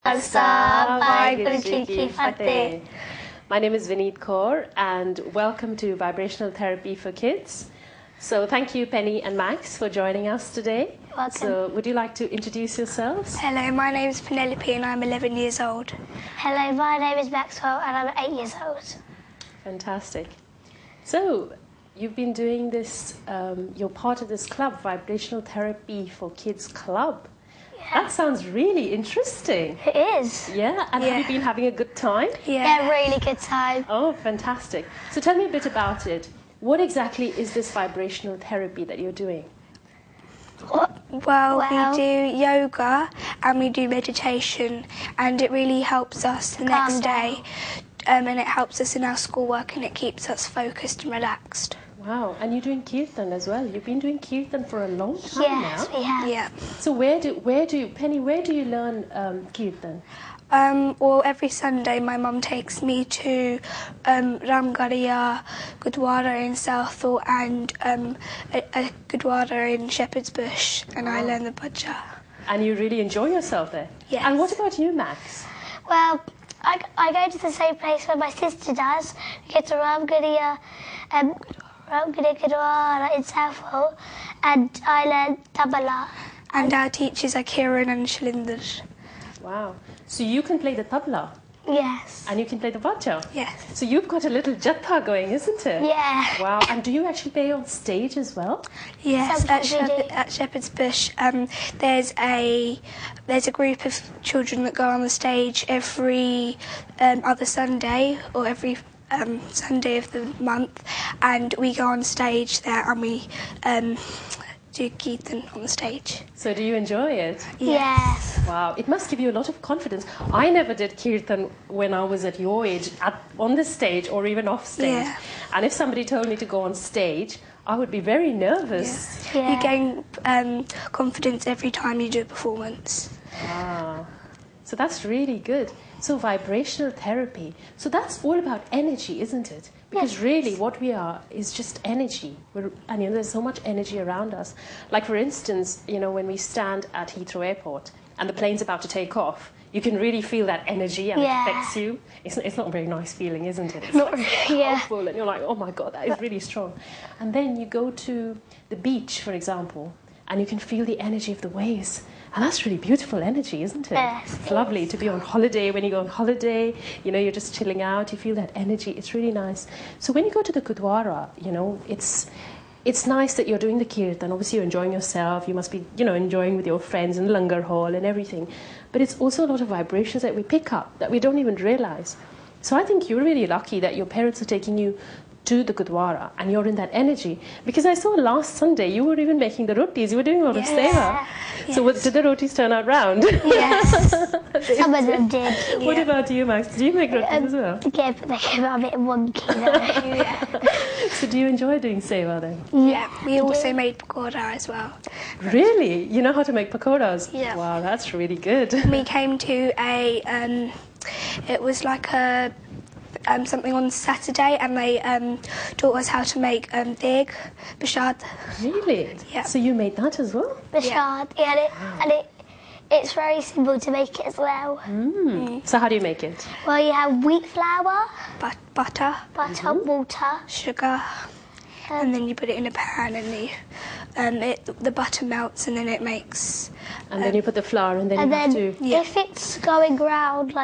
Khalsa, Vaheguru Ji Ki Fateh. My name is Vineet Kaur and welcome to Vibrational Therapy for Kids. So thank you Penny and Max for joining us today. Welcome. So would you like to introduce yourselves? Hello, my name is Penelope and I'm 11 years old. Hello, my name is Maxwell and I'm 8 years old. Fantastic. So you've been doing this, you're part of this club, Vibrational Therapy for Kids Club. Yeah. That sounds really interesting. It is. Yeah, and have you been having a good time? Yeah, really good time. Oh, fantastic. So tell me a bit about it. What exactly is this vibrational therapy that you're doing? Well, we do yoga and we do meditation, and it really helps us the next day. And it helps us in our schoolwork and it keeps us focused and relaxed. Wow, and you're doing Kirtan as well. You've been doing Kirtan for a long time Yes, now. we have. Yeah. So Penny, where do you learn Kirtan? Well, every Sunday my mum takes me to Ramgarhia Gurdwara in Southall and a Gurdwara in Shepherd's Bush, and I learn the bhajan. And you really enjoy yourself there? Yes. And what about you, Max? Well, I go to the same place where my sister does. We go to Ramgarhia Gurdwara in Southall, and I learn tabla. And our teachers are Kiran and Shalinder. Wow. So you can play the tabla? Yes. And you can play the bhajan? Yes. So you've got a little jatha going, isn't it? Yeah. Wow. And do you actually play on stage as well? Yes, Sometimes we do. at Shepherd's Bush, there's a group of children that go on the stage every other Sunday or every Sunday of the month, and we go on stage there and we do Kirtan on the stage. So do you enjoy it? Yes. Wow, it must give you a lot of confidence. I never did Kirtan when I was at your age, on the stage or even off stage. Yeah. And if somebody told me to go on stage, I would be very nervous. Yeah. You gain confidence every time you do a performance. Wow. So that's really good. So vibrational therapy. So that's all about energy, isn't it? Because Yes. really what we are is just energy. And there's so much energy around us. Like for instance, when we stand at Heathrow Airport and the plane's about to take off, you can really feel that energy and it affects you. It's not a very nice feeling, isn't it? It's Not like really, yeah. powerful and you're like, oh my God, that is really strong. And then you go to the beach, for example, and you can feel the energy of the waves. And that's really beautiful energy, isn't it? Yes, It's lovely to be on holiday. When you go on holiday, you're just chilling out, you feel that energy. It's really nice. So when you go to the Gurdwara, it's nice that you're doing the Kirtan. Obviously, you're enjoying yourself. You must be, enjoying with your friends in the Langar Hall and everything. But it's also a lot of vibrations that we pick up that we don't even realize. So I think you're really lucky that your parents are taking you to the Gurdwara and you're in that energy. Because I saw last Sunday you were even making the rotis. You were doing a lot of seva. Yes. So did the rotis turn out round? Yes. Some of them did. What about you, Max? Did you make rotis as well? Yeah, but they came out a bit wonky though. So do you enjoy doing seva then? Yeah, we also made pakoda as well. Really? You know how to make pakoras? Yeah. Wow, that's really good. We came to it was like a something on Saturday, and they taught us how to make deg, bashad. Really? Yeah. So you made that as well? Bashad, it's very simple to make it as well. So how do you make it? Well, you have wheat flour, Butter, water, sugar, and then you put it in a pan, and the butter melts, and then it makes. And then you put the flour, and then and you have then to... if it's going round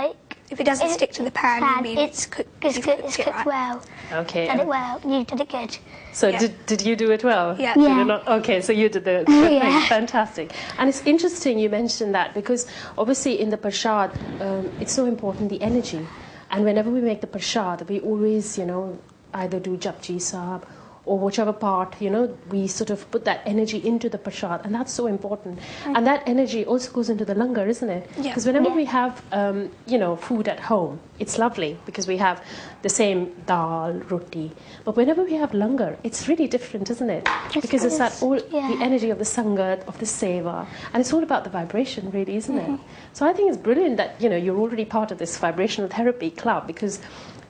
If it doesn't stick to the pan, you mean it's cooked. It's cooked well. Okay. Done it well. You did it good. So did you do it well? Yeah. Did Yeah. you not? Okay, so you did the thing. Yeah. Fantastic. And it's interesting you mentioned that because obviously in the prasad, it's so important, the energy. And whenever we make the prasad, we always, either do japji sahab or whichever part, we sort of put that energy into the prasad, and that's so important. And that energy also goes into the langar, isn't it? Yeah. Because whenever we have, food at home, it's lovely because we have the same dal, roti. But whenever we have langar, it's really different, isn't it? Because it's that all the energy of the sangat, of the seva, and it's all about the vibration, really, isn't it? So I think it's brilliant that you're already part of this vibrational therapy club because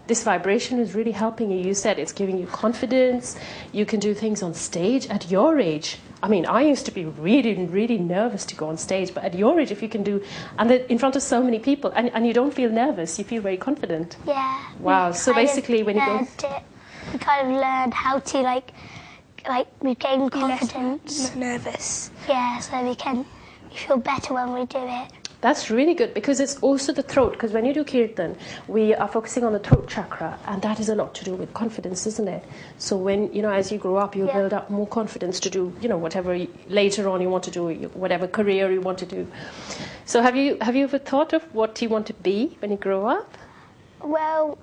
this vibration is really helping you. You said it's giving you confidence. You can do things on stage at your age. I mean, I used to be really, really nervous to go on stage, but at your age, if you can do, and in front of so many people, and you don't feel nervous, you feel very confident. Yeah. Wow. So basically, when you go, we kind of learned how to like we gain confidence. Less nervous. Yeah, so we feel better when we do it. that's really good, because it's also the throat. Because when you do Kirtan, we are focusing on the throat chakra, and that is a lot to do with confidence, isn't it? So when, as you grow up, you build up more confidence to do, whatever later on you want to do, whatever career you want to do. So have you ever thought of what you want to be when you grow up? Well,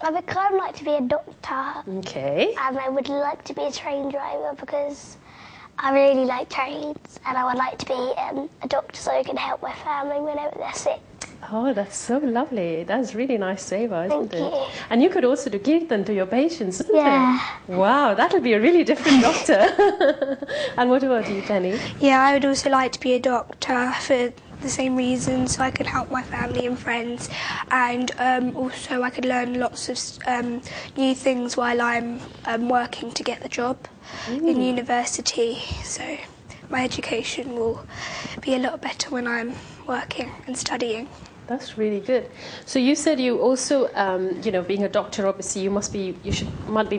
I would kind of like to be a doctor. Okay. And I would like to be a train driver because I really like trains, and I would like to be a doctor so I can help my family whenever they're sick. Oh, that's so lovely. That's really nice seva, isn't Thank it? you. And you could also do Kirtan to your patients, isn't Yeah. it? Wow, that'll be a really different doctor. And what about you, Penny? Yeah, I would also like to be a doctor for the same reason, so I could help my family and friends, and also I could learn lots of new things while I'm working to get the job in university. So my education will be a lot better when I'm working and studying. That's really good. So you said you also, being a doctor, obviously you must be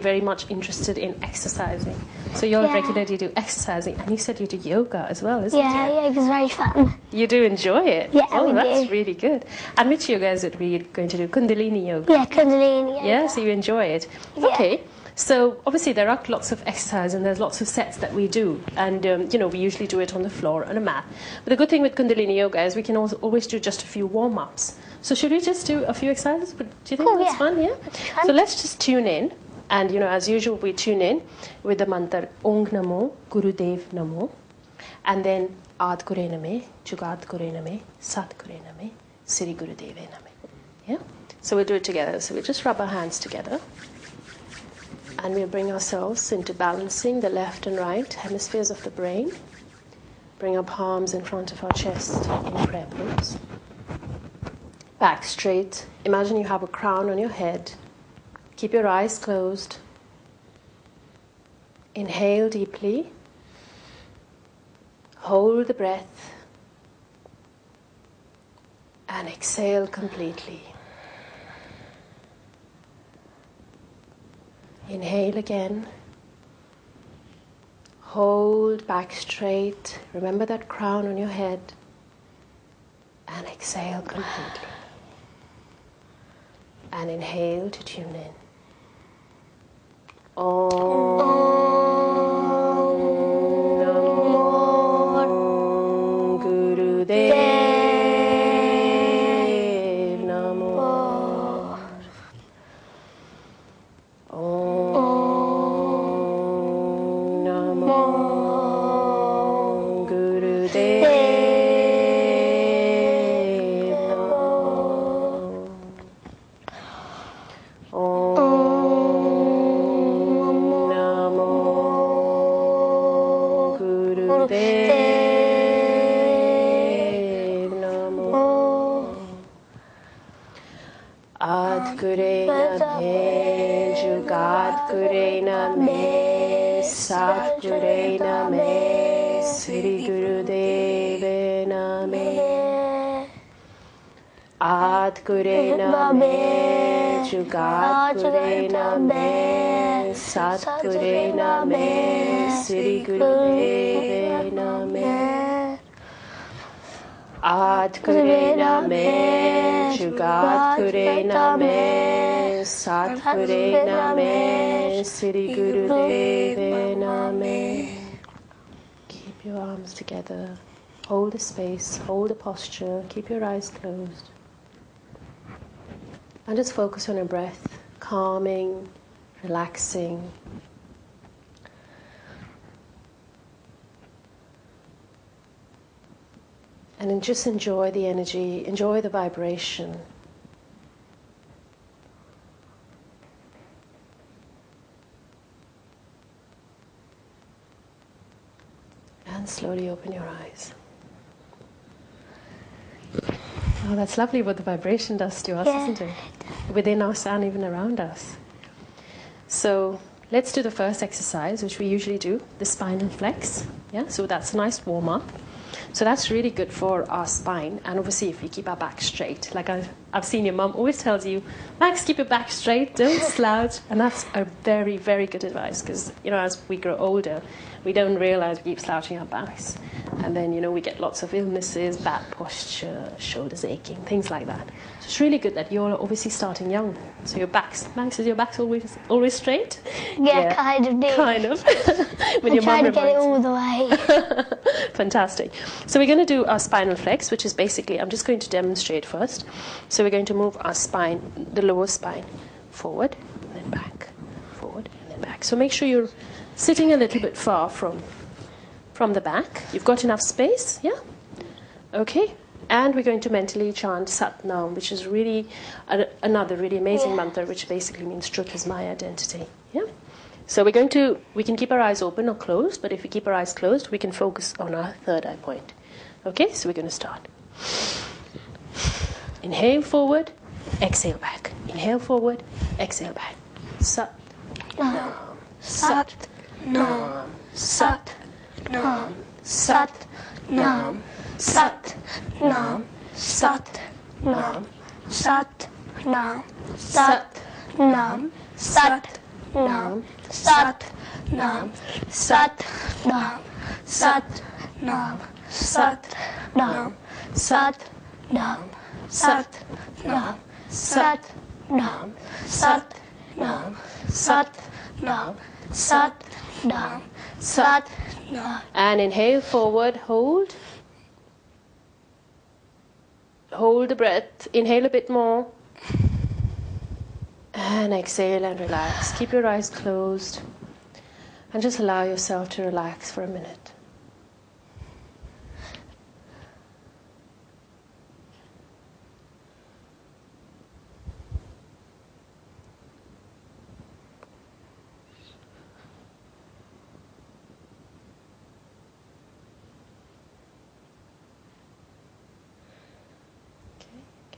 very much interested in exercising. So you all regularly do exercising, and you said you do yoga as well, isn't it? Yeah, yoga's very fun. You do enjoy it? Yeah, oh, we that's do. really good. And which yoga is it we're going to do? Kundalini yoga? Yeah, Kundalini yoga. Yeah, so you enjoy it. Yeah. Okay. So obviously there are lots of exercise and there's lots of sets that we do, and we usually do it on the floor on a mat. But the good thing with Kundalini yoga is we can always do just a few warm-ups. So should we just do a few exercises? Do you think that's fun? Yeah. Fun. So let's just tune in, and as usual we tune in with the mantra Om Namo Gurudev Namo, and then Ad Gure Name, Jugad Gure Name, Sat Gure Name, Sri Gurudev Name. Yeah. So we'll do it together. So we'll just rub our hands together. And we'll bring ourselves into balancing the left and right hemispheres of the brain. Bring our palms in front of our chest in prayer pose. Back straight. Imagine you have a crown on your head. Keep your eyes closed. Inhale deeply. Hold the breath. And exhale completely. Inhale again. Hold back straight. Remember that crown on your head. And exhale completely. And inhale to tune in. Om Namo Gurudev Namo. Om Namo Gurudev Namo. Om Namo Gurudev Namo. Ad Gure Name, Jugad Gure Name, Sat Gure Name, Sri Gurudev Name. Ad Gure Name, Jugad Gure Name, Sat Gure Name, Sri Gurudev Name. Ad Gure Name, Jugad Gure Name, Sat Gure Name, Sri Gurudev Name. Keep your arms together. Hold the space, hold the posture, keep your eyes closed. And just focus on your breath, calming, relaxing. And then just enjoy the energy, enjoy the vibration. And slowly open your eyes. Oh, that's lovely what the vibration does to us, isn't it? Within us and even around us. So let's do the first exercise, which we usually do, the spinal flex. Yeah, so that's a nice warm-up. So that's really good for our spine, and obviously if we keep our back straight, like I've seen your mum always tells you, Max, keep your back straight, don't slouch, and that's a very, very good advice, because, you know, as we grow older, we don't realise we keep slouching our backs, and then, you know, we get lots of illnesses, bad posture, shoulders aching, things like that. So it's really good that you're obviously starting young. So your back's, Max, is your back's always straight? Yeah, kind of. Kind of. When I'm trying to get it all the way. Fantastic. So we're going to do our spinal flex, which is basically, I'm just going to demonstrate first. So we're going to move our spine, the lower spine, forward and then back, forward and then back. So make sure you're sitting a little bit far from the back. You've got enough space, yeah? Okay. And we're going to mentally chant Sat Nam, which is really another really amazing mantra, which basically means truth is my identity. Yeah. So we can keep our eyes open or closed, but if we keep our eyes closed, we can focus on our third eye point. Okay, so we're going to start. Inhale forward, exhale back. Inhale forward, exhale back. Sat Nam, Sat Nam, Sat Nam, Sat Nam, Sat Nam, Sat Nam, Sat Nam, Sat Nam, Sat Nam, Sat Nam, Sat Nam, Sat Nam, Sat Nam, Sat Nam, Sat Nam, Sat Nam, Sat Nam, Sat Nam, Sat Nam, Sat Nam. And inhale forward, hold. Hold the breath. Inhale a bit more. And exhale and relax. Keep your eyes closed. And just allow yourself to relax for a minute.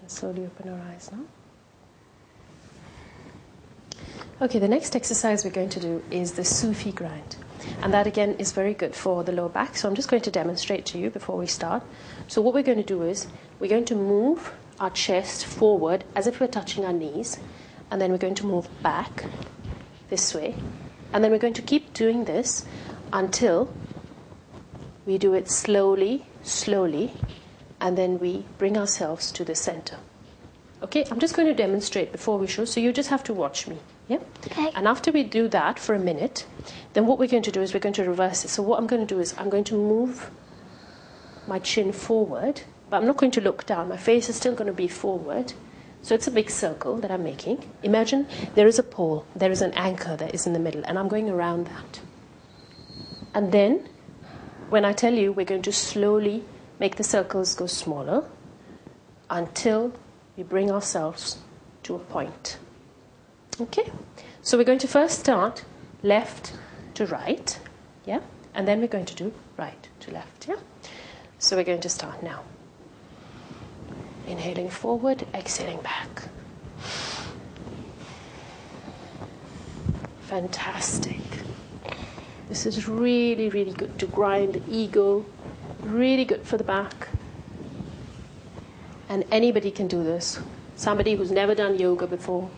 Slowly open our eyes now. Okay, the next exercise we're going to do is the Sufi grind. And that again is very good for the lower back. So I'm just going to demonstrate to you before we start. So what we're going to do is we're going to move our chest forward as if we're touching our knees. And then we're going to move back this way. And then we're going to keep doing this until we do it slowly, slowly. And then we bring ourselves to the center. Okay, I'm just going to demonstrate before we show, so you just have to watch me. Yeah? Okay. And after we do that for a minute, then what we're going to do is we're going to reverse it. So what I'm going to do is I'm going to move my chin forward, but I'm not going to look down. My face is still going to be forward. So it's a big circle that I'm making. Imagine there is a pole, there is an anchor that is in the middle, and I'm going around that. And then, when I tell you, we're going to slowly make the circles go smaller until we bring ourselves to a point. Okay? So we're going to first start left to right, yeah? And then we're going to do right to left, yeah? So we're going to start now. Inhaling forward, exhaling back. Fantastic. This is really, really good to grind the ego. Really good for the back. And anybody can do this. Somebody who's never done yoga before.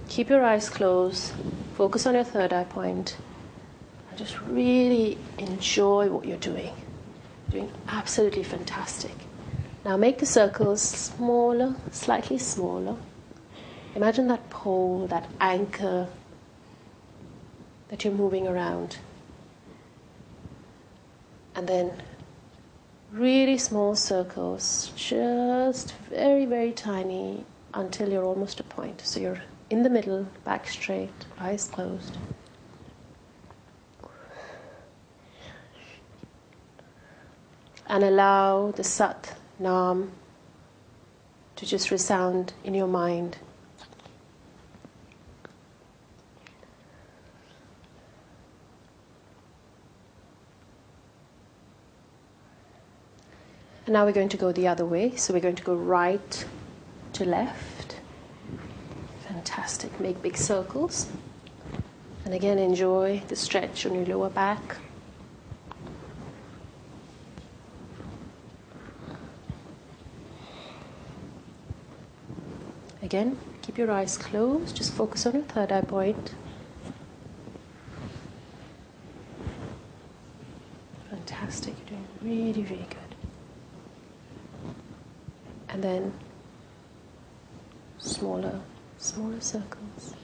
Keep your eyes closed. Focus on your third eye point. And just really enjoy what you're doing. You're doing absolutely fantastic. Now make the circles smaller, slightly smaller. Imagine that pole, that anchor that you're moving around. And then really small circles, just very, very tiny until you're almost a point. So you're in the middle, back straight, eyes closed. And allow the Sat Nam to just resound in your mind. And now we're going to go the other way. So we're going to go right to left. Fantastic. Make big circles. And again, enjoy the stretch on your lower back. Again, keep your eyes closed. Just focus on your third eye point. Fantastic. You're doing really, really good. And then smaller circles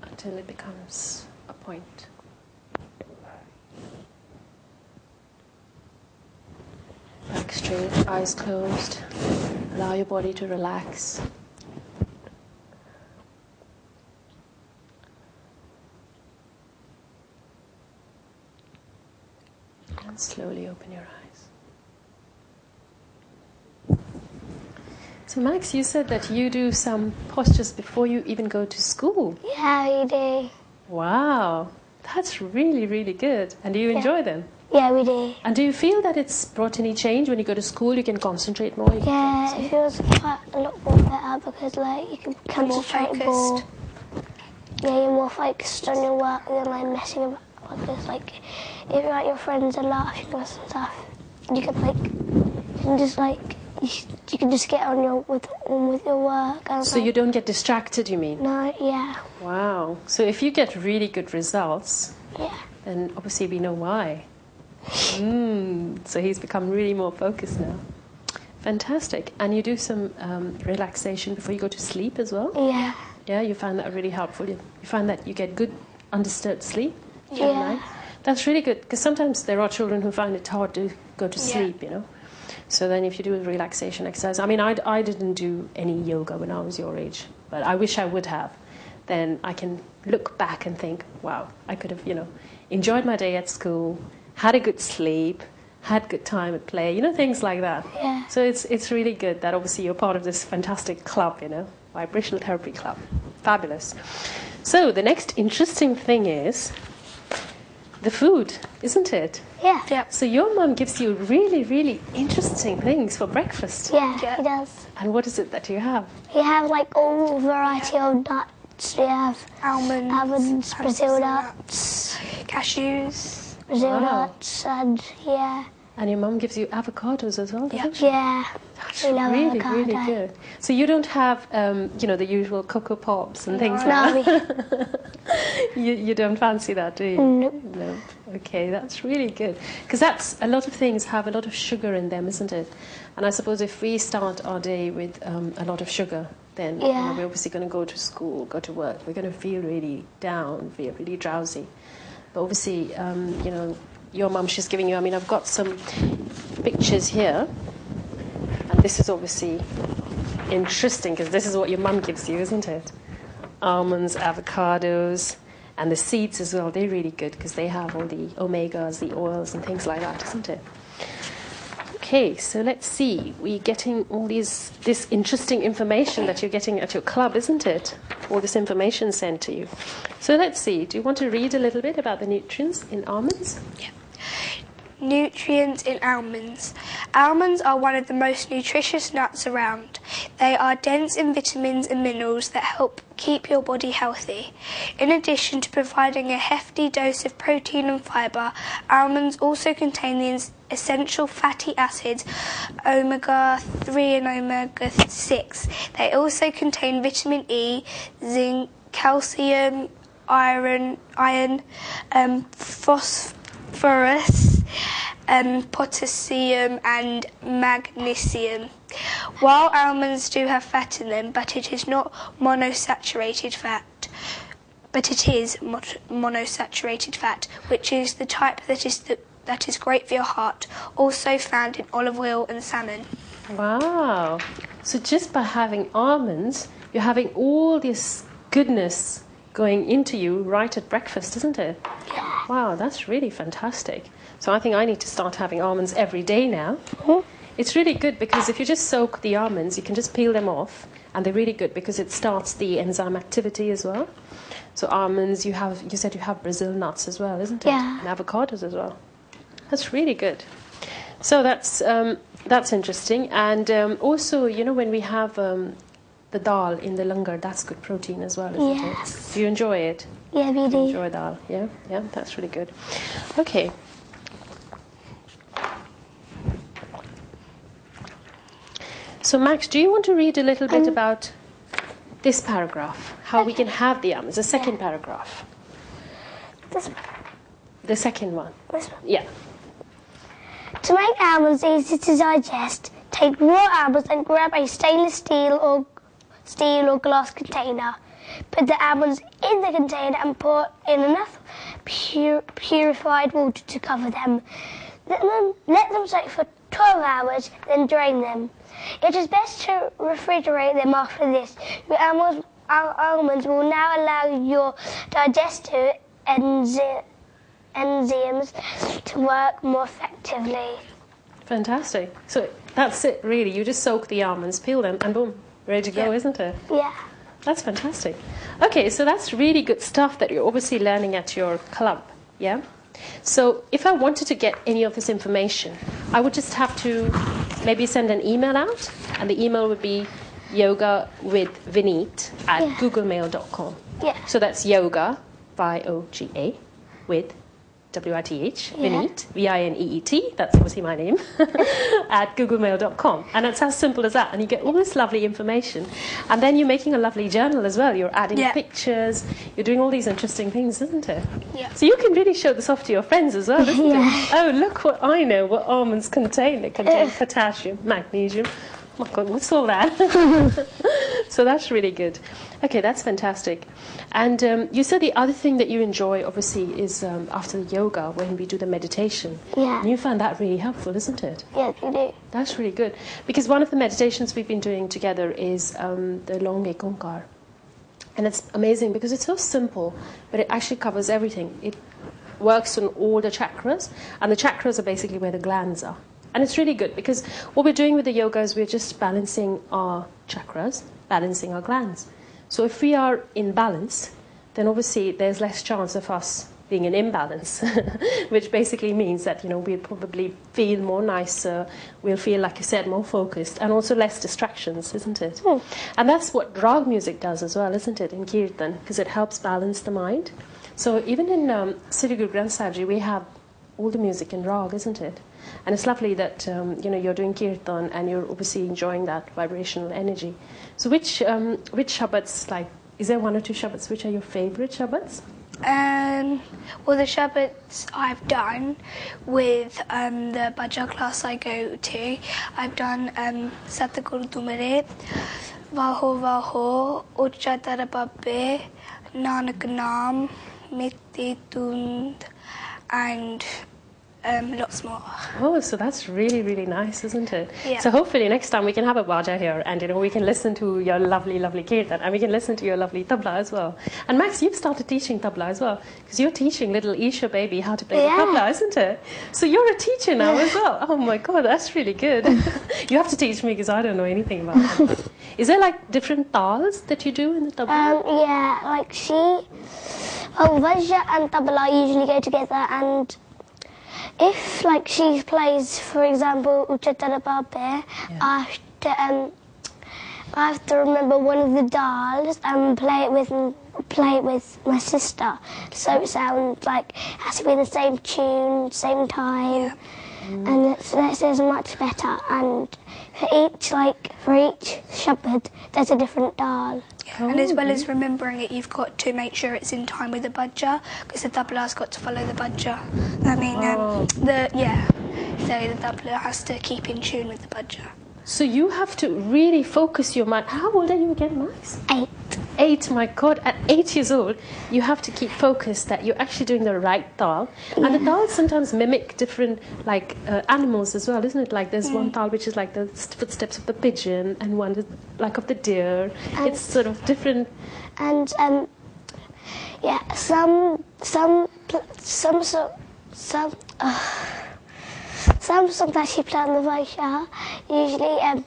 until it becomes a point. Back straight, eyes closed. Allow your body to relax. And slowly open your eyes. So Max, you said that you do some postures before you even go to school. Yeah, we do. Wow, that's really, really good. And do you enjoy them? Yeah, we do. And do you feel that it's brought any change when you go to school? You can concentrate more? Yeah, it feels quite a lot more better because like you can concentrate more. Yeah, you're more focused on your work than like messing about. Because like if like your friends are laughing or stuff, you can just get on with your work. And, so you don't get distracted, you mean? No, yeah. Wow. So if you get really good results, yeah, then obviously we know why. So he's become really more focused now. Fantastic. And you do some relaxation before you go to sleep as well? Yeah. Yeah, you find that really helpful. You find that you get good undisturbed sleep? Yeah. That's really good, because sometimes there are children who find it hard to go to sleep, you know. So then if you do a relaxation exercise, I mean, I didn't do any yoga when I was your age, but I wish I would have. Then I can look back and think, wow, I could have, enjoyed my day at school, had a good sleep, had good time at play, things like that. Yeah. So it's really good that obviously you're part of this fantastic club, vibrational therapy club. Fabulous. So the next interesting thing is the food, isn't it? Yeah. Yeah. So your mum gives you really, really interesting things for breakfast. Yeah, Yeah. he does. And what is it that you have? We have like all variety of nuts. We have Almonds, Brazil nuts, cashews. Brazil Wow. nuts, and yeah. And your mum gives you avocados as well, doesn't she? Yeah. That's We love really, avocado. really good. So you don't have, the usual Cocoa Pops and things like No, that? You don't fancy that, do you? Nope. No. Okay, that's really good. Because a lot of things have a lot of sugar in them, isn't it? And I suppose if we start our day with a lot of sugar, then Yeah. we're obviously going to go to school, go to work. We're going to feel really down, feel really drowsy. But obviously, your mum, she's giving you, I've got some pictures here. And this is obviously interesting because this is what your mum gives you, isn't it? Almonds, avocados, and the seeds as well. They're really good because they have all the omegas, the oils and things like that, isn't it? Okay, so let's see. We're getting all this interesting information that you're getting at your club, isn't it? All this information sent to you. So let's see. Do you want to read a little bit about the nutrients in almonds? Yeah. Nutrients in almonds. Almonds are one of the most nutritious nuts around. They are dense in vitamins and minerals that help keep your body healthy. In addition to providing a hefty dose of protein and fibre, almonds also contain the essential fatty acids omega-3 and omega-6. They also contain vitamin E, zinc, calcium, iron, phosphorus, potassium and magnesium. While almonds do have fat in them, but it is not monosaturated fat. But it is monosaturated fat, which is the type that is great for your heart, also found in olive oil and salmon. Wow. So just by having almonds, you're having all this goodness going into you right at breakfast, isn't it? Yeah. Wow, that's really fantastic. So I think I need to start having almonds every day now. Mm-hmm. It's really good because if you just soak the almonds, you can just peel them off, and they're really good because it starts the enzyme activity as well. So almonds, you said you have Brazil nuts as well, isn't it? Yeah. And avocados as well. That's really good. So that's That's interesting. And also, you know, when we have the dal in the langar, that's good protein as well, isn't Yes. it? Do you enjoy it? Yeah, we do. Enjoy dal? Yeah, yeah, that's really good. Okay. So, Max, do you want to read a little bit about this paragraph? How we can have the almonds, the second paragraph. This, The second one. this one. Yeah. To make almonds easy to digest, take raw almonds and grab a stainless steel or glass container. Put the almonds in the container and pour in enough purified water to cover them. Let them soak for 12 hours, then drain them. It is best to refrigerate them after this. Your almonds will now allow your digestive enzymes to work more effectively. Fantastic. So that's it, really. You just soak the almonds, peel them, and boom, ready to go, isn't it? Yeah. That's fantastic. Okay, so that's really good stuff that you're obviously learning at your club, yeah? So if I wanted to get any of this information, I would just have to maybe send an email out, and the email would be yogawithvineet@googlemail.com. Yeah. So that's yoga, Y-O-G-A, with W-I-T-H, Vineet, V-I-N-E-E-T, that's obviously my name, at googlemail.com. And it's as simple as that. And you get all this lovely information. And then you're making a lovely journal as well. You're adding pictures. You're doing all these interesting things, isn't it? Yeah. So you can really show this off to your friends as well, isn't it? Oh, look what I know what almonds contain. They contain potassium, magnesium. Oh my God, what's all that? So that's really good. Okay, that's fantastic. And you said the other thing that you enjoy, obviously, is after the yoga, when we do the meditation. Yeah. And you found that really helpful, isn't it? Yeah, we do. That's really good. Because one of the meditations we've been doing together is the Long Ekonkar. And it's amazing because it's so simple, but it actually covers everything. It works on all the chakras, and the chakras are basically where the glands are. And it's really good because what we're doing with the yoga is we're just balancing our chakras, balancing our glands. So if we are in balance, then obviously there's less chance of us being in imbalance, which basically means that, you know, we'll probably feel more nicer, we'll feel, like you said, more focused, and also less distractions, isn't it? And that's what rag music does as well, isn't it, in Kirtan, because it helps balance the mind. So even in Sri Guru Granth Sahib Ji, we have all the music in rag, isn't it? And it's lovely that you know, you're doing Kirtan and you're obviously enjoying that vibrational energy. So which Shabbats, like, is there one or two Shabbats which are your favourite Shabbats? Well, the Shabbats I've done with the Bhajan class I go to, I've done Satguru Tumare, Vaho Vaho, Ucha Tarababbe, Nanak Naam, Mitti Tund, and lots more. Oh, so that's really, really nice, isn't it? Yeah. So hopefully next time we can have a Bhaja here and, you know, we can listen to your lovely, lovely Kirtan, and we can listen to your lovely tabla as well. And Max, you've started teaching tabla as well, because you're teaching little Isha baby how to play the tabla, isn't it? So you're a teacher now as well. Oh my God, that's really good. You have to teach me because I don't know anything about that. Is there like different tals that you do in the tabla? Yeah, like Vajra and tabla usually go together, and if, like, she plays, for example, Ucha Tarababbe, I have to remember one of the dals and play it with my sister. So it sounds like it has to be the same tune, same time, and it's much better. And for each Shabbat, there's a different dal. And as well as remembering it, you've got to make sure it's in time with the bhaja, because the tabla's got to follow the bhaja. I mean, so the tabla has to keep in tune with the bhaja. So you have to really focus your mind. How old are you again, Max? 8. 8, my God. At 8 years old, you have to keep focused that you're actually doing the right tal. And the tals sometimes mimic different, like, animals as well, isn't it? Like, there's one tal which is like the footsteps of the pigeon, and one is like of the deer. It's sort of different. And some songs that she play on the Vaisha, usually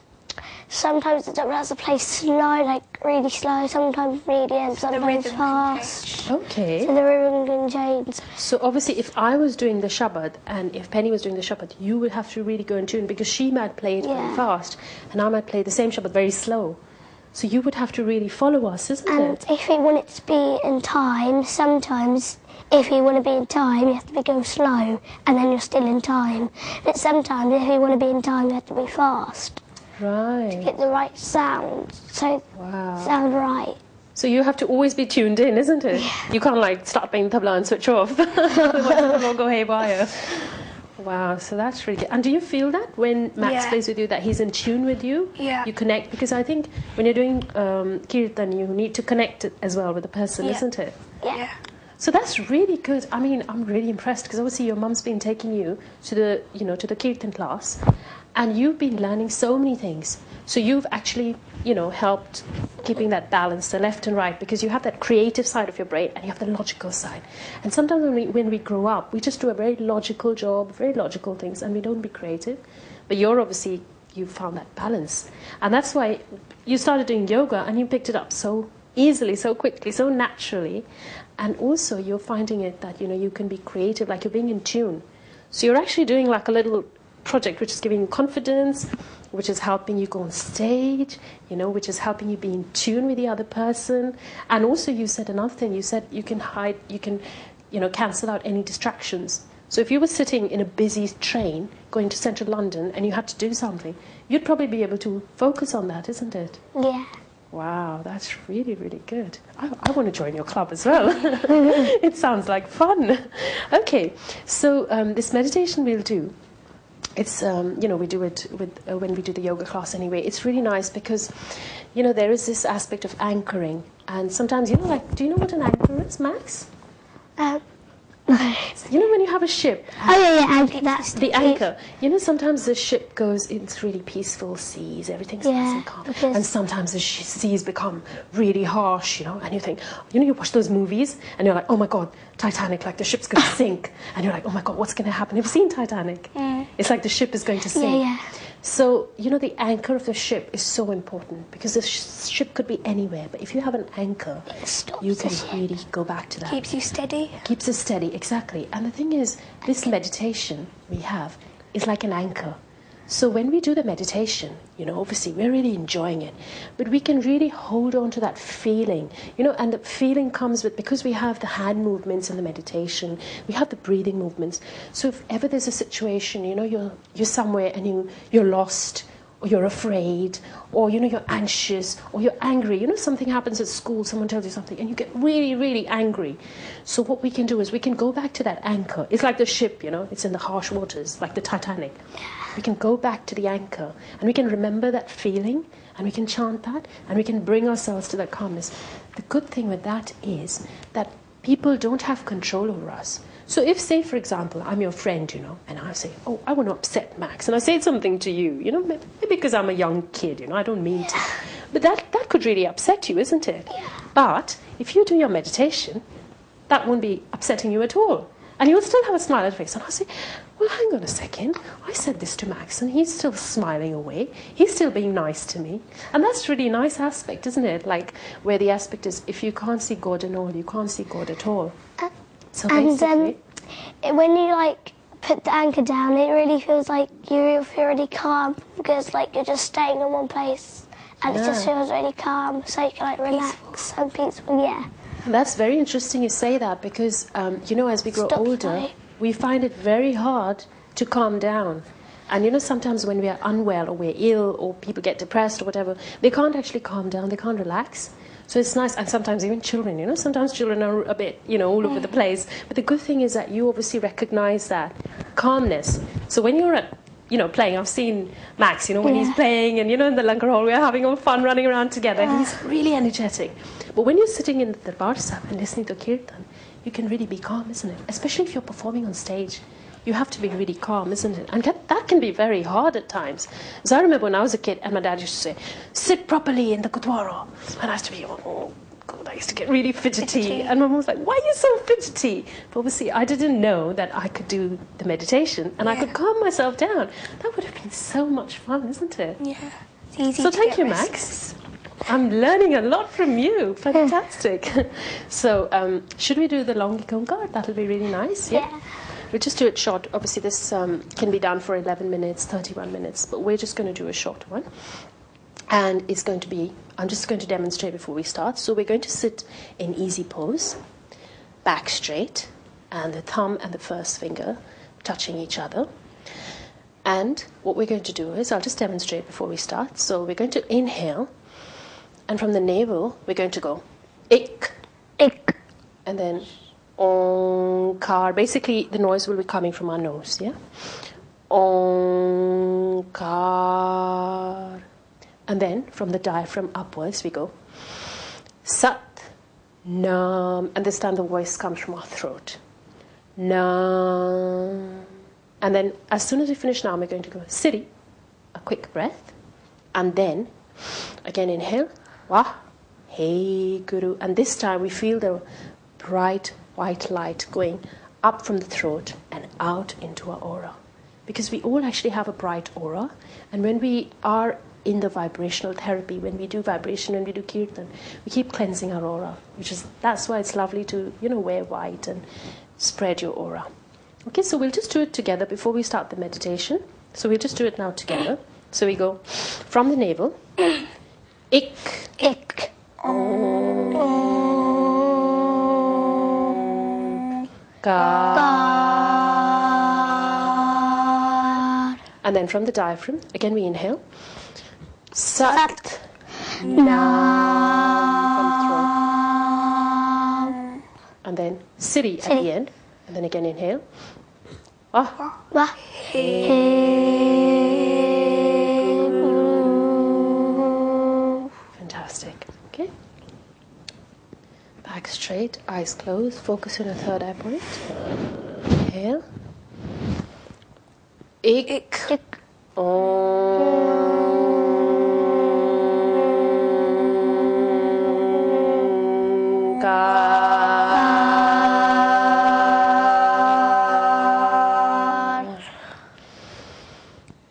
sometimes the tabla has to play slow, like really slow, sometimes medium, sometimes rhythm can fast. change. Okay. So the rhythm can change. So obviously, if I was doing the Shabad and if Penny was doing the Shabad, you would have to really go in tune because she might play it very Yeah. fast and I might play the same Shabad very slow. So you would have to really follow us, isn't And it? if you want it to be in time, sometimes if you want to be in time, you have to go slow, and then you're still in time. But sometimes if you want to be in time, you have to be fast. Right. Get the right sound, so Wow. sound right. So you have to always be tuned in, isn't it? You can't like start playing tabla and switch off. Otherwise it will go haywire. Wow, so that's really good. And do you feel that when Max Yeah. plays with you, that he's in tune with you? Yeah. You connect? Because I think when you're doing Kirtan, you need to connect it as well with the person, Yeah. isn't it? Yeah. So that's really good. I mean, I'm really impressed because obviously your mum's been taking you to the, to the Kirtan class, and you've been learning so many things. So you've actually, helped keeping that balance, the left and right, because you have that creative side of your brain and you have the logical side. And sometimes when we grow up, we just do a very logical job, very logical things, and we don't be creative. But you found that balance. And that's why you started doing yoga and you picked it up so easily, so quickly, so naturally. And also you're finding it that, you can be creative, like you're being in tune. So you're actually doing like a little project which is giving you confidence, which is helping you go on stage, which is helping you be in tune with the other person. And also you said another thing, you said you can cancel out any distractions. So if you were sitting in a busy train going to central London and you had to do something, you'd probably be able to focus on that, isn't it? Yeah. Wow, that's really, really good. I want to join your club as well. It sounds like fun. Okay, so this meditation we'll do, it's, we do it when we do the yoga class anyway. It's really nice because, there is this aspect of anchoring. And sometimes, do you know what an anchor is, Max? When you have a ship. Anchor. That's The anchor. Sometimes the ship goes in really peaceful seas, everything's nice and calm. because- And sometimes the seas become really harsh, and you think, you watch those movies and you're like, oh my God, Titanic, like the ship's going to sink. And you're like, oh my God, what's going to happen? Have you seen Titanic? It's like the ship is going to sink. Yeah. So, the anchor of the ship is so important because the ship could be anywhere. But if you have an anchor, It stops you the can ship. really go back to that. Keeps you steady. Keeps us steady, exactly. And the thing is, this meditation we have is like an anchor. So when we do the meditation, obviously we're really enjoying it, but we can really hold on to that feeling, and the feeling comes with, because we have the hand movements in the meditation, we have the breathing movements. So if ever there's a situation, you're somewhere and you're lost, or you're afraid, or you're anxious, or you're angry. Something happens at school, someone tells you something, and you get really, really angry. So what we can do is we can go back to that anchor. It's like the ship, it's in the harsh waters, like the Titanic. We can go back to the anchor, and we can remember that feeling, and we can chant that, and we can bring ourselves to that calmness. The good thing with that is that people don't have control over us. So if, say, for example, I'm your friend, and I say, oh, I want to upset Max, and I say something to you, maybe because I'm a young kid, I don't mean to. But that could really upset you, isn't it? Yeah. But if you do your meditation, that won't be upsetting you at all. And you'll still have a smile on your face. And I'll say, well, hang on a second. I said this to Max, and he's still smiling away. He's still being nice to me. And that's really a nice aspect, isn't it? Like, where the aspect is, if you can't see God in all, you can't see God at all. So basically... And when you put the anchor down, it really feels like you feel really calm because you're just staying in one place, and it just feels really calm. So you can relax and peaceful. Yeah. That's very interesting you say that because as we grow older, we find it very hard to calm down. And sometimes when we are unwell or we're ill or people get depressed or whatever, they can't actually calm down. They can't relax. So it's nice, and sometimes even children, sometimes children are a bit, all over the place. But the good thing is that you obviously recognize that calmness. So when you're at, playing, I've seen Max, when he's playing and, in the Langar Hall, we're having all fun running around together. He's really energetic. But when you're sitting in the Darbar Sahib and listening to Kirtan, you can really be calm, isn't it? Especially if you're performing on stage. You have to be really calm, isn't it? And that can be very hard at times. So I remember when I was a kid, and my dad used to say, sit properly in the Gurdwara. And I used to be, oh, God, I used to get really fidgety. And my mum was like, why are you so fidgety? But obviously, I didn't know that I could do the meditation, and I could calm myself down. That would have been so much fun, isn't it? Yeah. It's easy So to thank get you, restless. Max. I'm learning a lot from you. Fantastic. So, should we do the long Gongar? That'll be really nice. Yeah. We'll just do it short. Obviously, this can be done for 11 minutes, 31 minutes, but we're just going to do a short one. And it's going to be, I'm just going to demonstrate before we start. So we're going to sit in easy pose, back straight, and the thumb and the first finger touching each other. And what we're going to do is, I'll just demonstrate before we start. So we're going to inhale, and from the navel, we're going to go ik, Ik. and then onkar. Basically, the noise will be coming from our nose, yeah? Onkar. And then from the diaphragm upwards, we go Sat, Nam. And this time the voice comes from our throat. Nam. And then as soon as we finish Nam, we're going to go Siri, a quick breath. And then, again, inhale. Wah, Hey Guru. And this time we feel the bright white light going up from the throat and out into our aura. Because we all actually have a bright aura. And when we are in the vibrational therapy, when we do vibration, when we do Kirtan, we keep cleansing our aura, that's why it's lovely to, wear white and spread your aura. Okay, so we'll just do it together before we start the meditation. So we'll just do it now together. So we go from the navel, ik, Ik. Gar. And then from the diaphragm, again we inhale. Sat, Nam. And then Siri at the end. And then again inhale. Wah, Fantastic. Okay. Back straight, eyes closed. Focus on the third eye point. Inhale. Ik.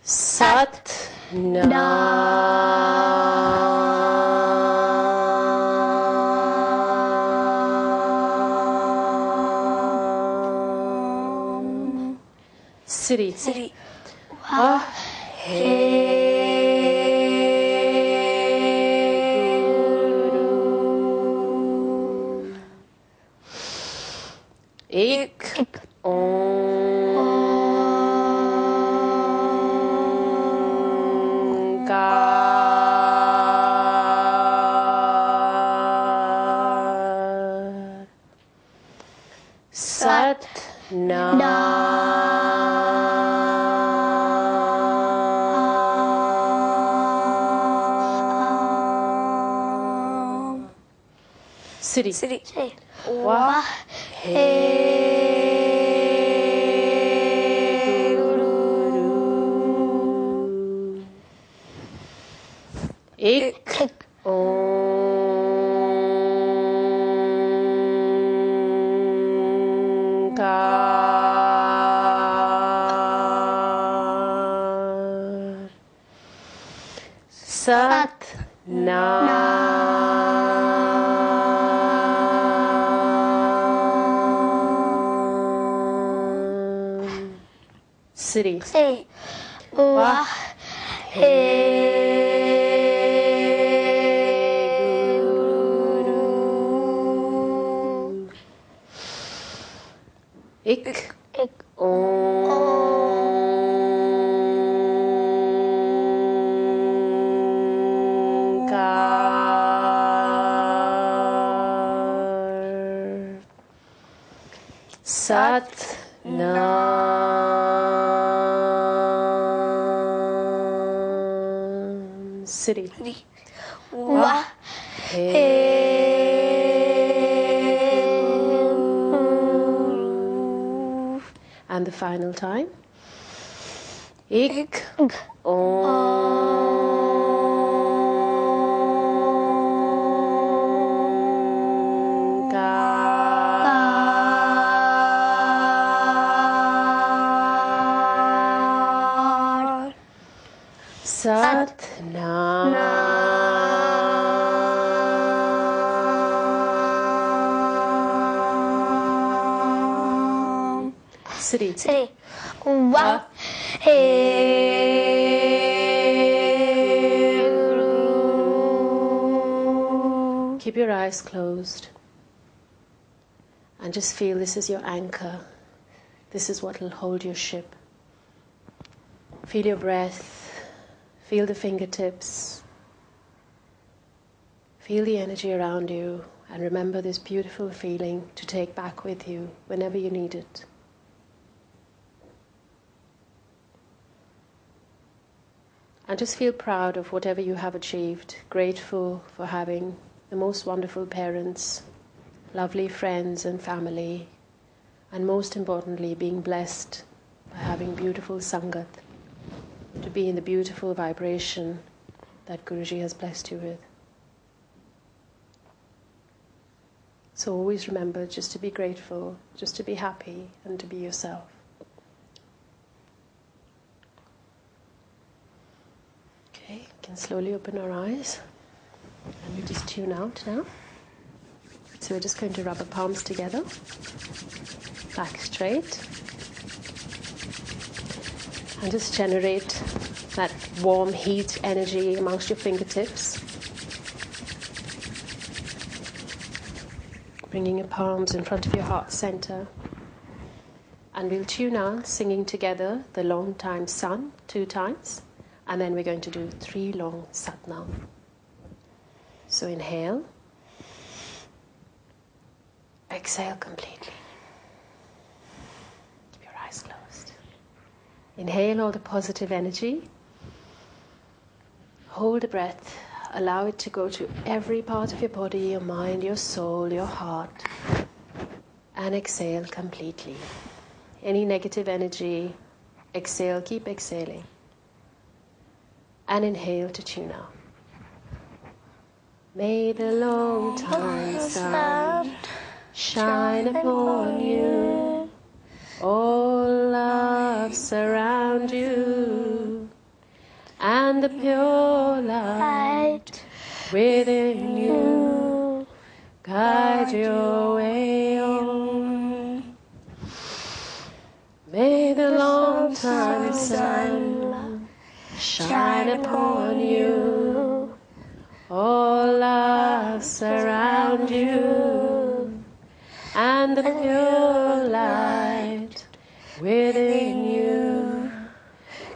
Sat, Nam. Siri. Ik. Onkar. Sat Nam. Siri. Wah. Hey Guru. Ik. Onkar. Sat Nam. Siri. Wah. Hey Guru. Ik. Onkar. Sat Nam. Siri. Wah. And the final time. Ik. Onkar. Sat Nam. Ready? Ready? Wow. Hey, Guru. Keep your eyes closed. And just feel this is your anchor. This is what will hold your ship. Feel your breath. Feel the fingertips. Feel the energy around you. And remember this beautiful feeling to take back with you whenever you need it. And just feel proud of whatever you have achieved. Grateful for having the most wonderful parents, lovely friends and family, and most importantly, being blessed by having beautiful Sangat, to be in the beautiful vibration that Guruji has blessed you with. So always remember just to be grateful, just to be happy, and to be yourself. Okay, we can slowly open our eyes, and we just tune out now. So we're just going to rub our palms together, back straight, and just generate that warm heat energy amongst your fingertips. Bringing your palms in front of your heart center. And we'll tune out, singing together the long time sun 2 times. And then we're going to do 3 long Satnam. So inhale. Exhale completely. Keep your eyes closed. Inhale all the positive energy. Hold the breath. Allow it to go to every part of your body, your mind, your soul, your heart. And exhale completely. Any negative energy, exhale, keep exhaling. And inhale to tune out. May the long time sun shine upon you. All love surround you. And the pure light within you guide your way on. May the long time sun shine upon you. All love surround you. And the pure light within you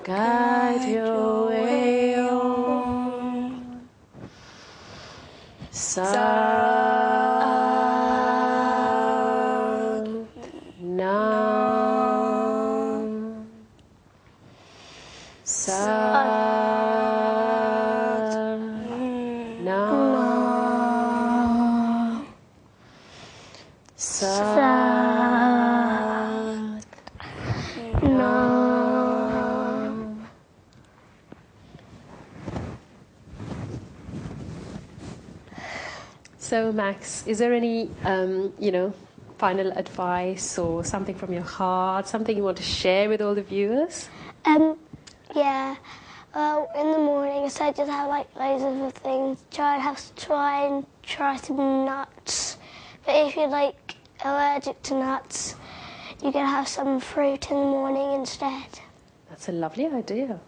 guide your way on. Sat Nam. Sat Nam. Sat Nam. So Max, is there any, final advice or something from your heart, something you want to share with all the viewers? Yeah. Well, in the morning, instead just have like loads of things. Try and try some nuts. But if you're like allergic to nuts, you can have some fruit in the morning instead. That's a lovely idea.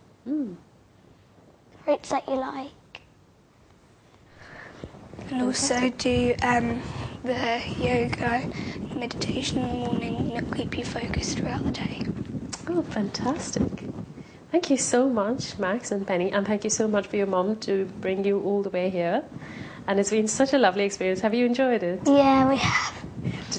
Fruits that you like. And also do the yoga, meditation in the morning, and it'll keep you focused throughout the day. Oh, fantastic. Thank you so much, Max and Penny, and thank you so much for your mom to bring you all the way here. And it's been such a lovely experience. Have you enjoyed it? Yeah, we have.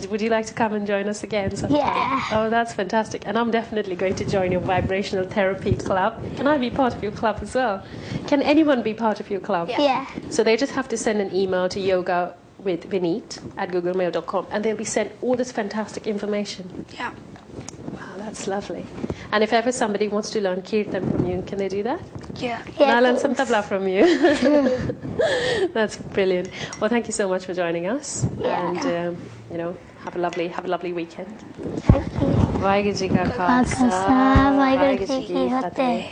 Would you like to come and join us again sometime? Yeah. Oh, that's fantastic. And I'm definitely going to join your vibrational therapy club. Can I be part of your club as well? Can anyone be part of your club? Yeah. So they just have to send an email to yogawithvineet@googlemail.com, and they'll be sent all this fantastic information. Yeah. Wow, that's lovely. And if ever somebody wants to learn Kirtan from you, can they do that? Yeah. And I'll learn some tabla from you. That's brilliant. Well, thank you so much for joining us. Yeah. And, have a lovely weekend. Thank you. Vaheguru ji ka Khalsa, khalsa, Vaheguru Vaheguru ji ki fateh.